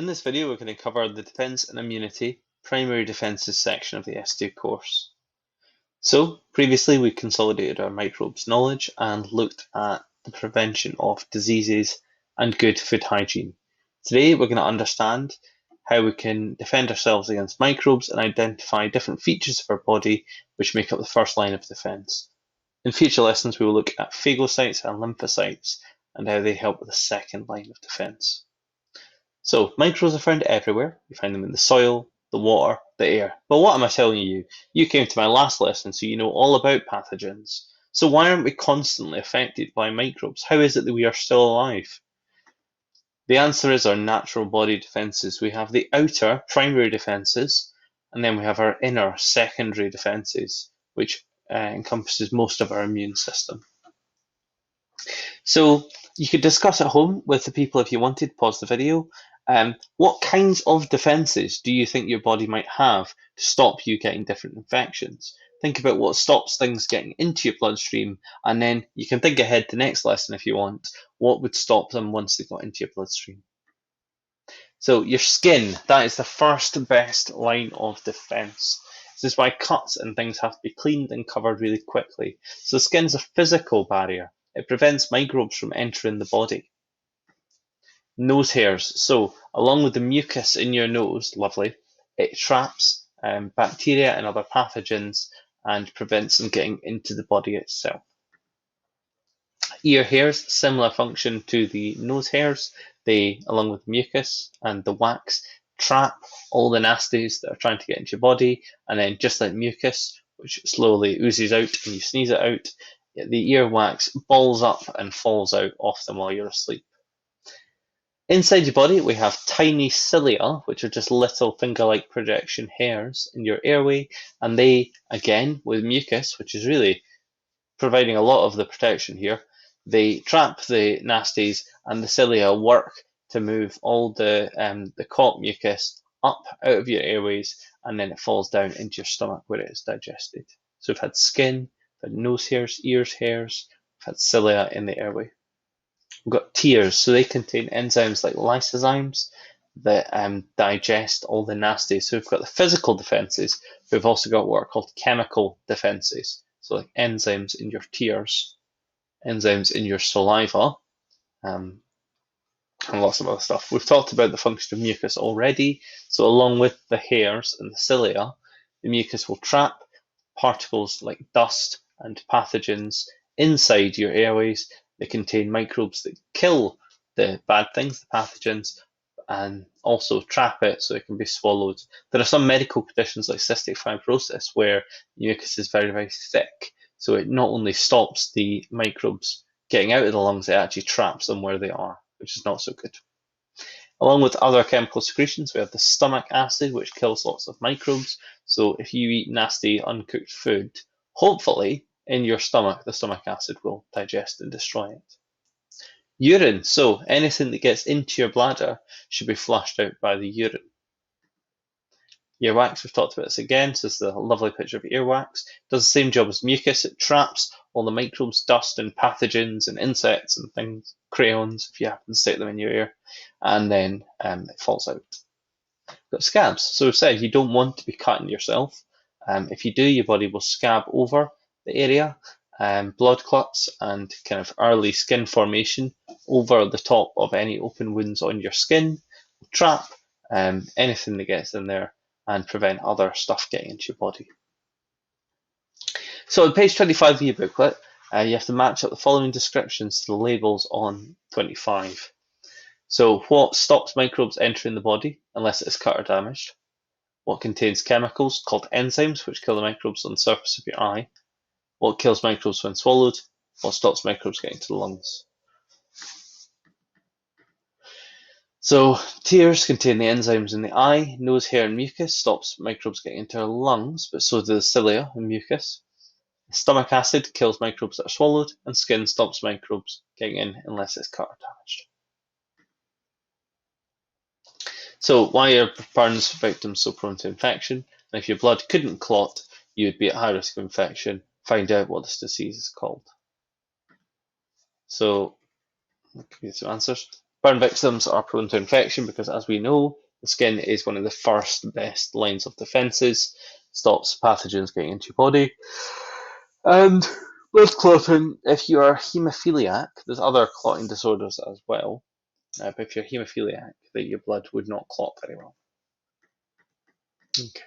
In this video, we're going to cover the Defence and Immunity Primary Defences section of the S2 course. So, previously we consolidated our microbes knowledge and looked at the prevention of diseases and good food hygiene. Today, we're going to understand how we can defend ourselves against microbes and identify different features of our body which make up the first line of defence. In future lessons, we will look at phagocytes and lymphocytes and how they help with the second line of defence. So, microbes are found everywhere. You find them in the soil, the water, the air. But what am I telling you? You came to my last lesson, so you know all about pathogens. So why aren't we constantly affected by microbes? How is it that we are still alive? The answer is our natural body defences. We have the outer primary defences, and then we have our inner secondary defences, which encompasses most of our immune system. So you could discuss at home with the people if you wanted, pause the video. What kinds of defences do you think your body might have to stop you getting different infections? Think about what stops things getting into your bloodstream, and then you can think ahead to next lesson if you want. What would stop them once they got into your bloodstream? So your skin, that is the first best line of defence. This is why cuts and things have to be cleaned and covered really quickly. So the skin is a physical barrier. It prevents microbes from entering the body. Nose hairs. So along with the mucus in your nose, lovely, it traps bacteria and other pathogens and prevents them getting into the body itself. Ear hairs, similar function to the nose hairs. They, along with mucus and the wax, trap all the nasties that are trying to get into your body, and then just like mucus, which slowly oozes out and you sneeze it out, the earwax balls up and falls out often while you're asleep. Inside your body, we have tiny cilia, which are just little finger-like projection hairs in your airway, and they, again, with mucus, which is really providing a lot of the protection here, they trap the nasties, and the cilia work to move all the caught mucus up out of your airways, and then it falls down into your stomach where it is digested. So we've had skin, we've had nose hairs, ears hairs, we've had cilia in the airway. We've got tears, so they contain enzymes like lysozymes that digest all the nasty. So we've got the physical defences, but we've also got what are called chemical defences. So like enzymes in your tears, enzymes in your saliva, and lots of other stuff. We've talked about the function of mucus already. So along with the hairs and the cilia, the mucus will trap particles like dust and pathogens inside your airways. They contain microbes that kill the bad things, the pathogens, and also trap it so it can be swallowed. There are some medical conditions like cystic fibrosis where mucus is very, very thick. So it not only stops the microbes getting out of the lungs, it actually traps them where they are, which is not so good. Along with other chemical secretions, we have the stomach acid, which kills lots of microbes. So if you eat nasty, uncooked food, hopefully in your stomach, the stomach acid will digest and destroy it. Urine. So anything that gets into your bladder should be flushed out by the urine. Earwax, we've talked about this again. So this is a lovely picture of earwax. It does the same job as mucus. It traps all the microbes, dust, and pathogens, and insects and things, crayons, if you happen to stick them in your ear, and then it falls out. We've got scabs. So we've said you don't want to be cutting yourself. If you do, your body will scab over the area. Blood clots and kind of early skin formation over the top of any open wounds on your skin will trap anything that gets in there and prevent other stuff getting into your body. So on page 25 of your booklet, you have to match up the following descriptions to the labels on 25. So what stops microbes entering the body unless it is cut or damaged? What contains chemicals called enzymes which kill the microbes on the surface of your eye? What kills microbes when swallowed? What stops microbes getting to the lungs? So tears contain the enzymes in the eye. Nose hair and mucus stops microbes getting into our lungs, but so do the cilia and mucus. Stomach acid kills microbes that are swallowed, and skin stops microbes getting in unless it's cut or damaged. So why are burns victims so prone to infection? And if your blood couldn't clot, you would be at high risk of infection. Find out what this disease is called. So, I'll give you some answers. Burn victims are prone to infection because, as we know, the skin is one of the first best lines of defences, stops pathogens getting into your body. And blood clotting, if you are haemophiliac, there's other clotting disorders as well, but if you're haemophiliac, that your blood would not clot very well. Okay.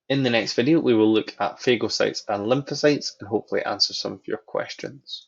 In the next video, we will look at phagocytes and lymphocytes and hopefully answer some of your questions.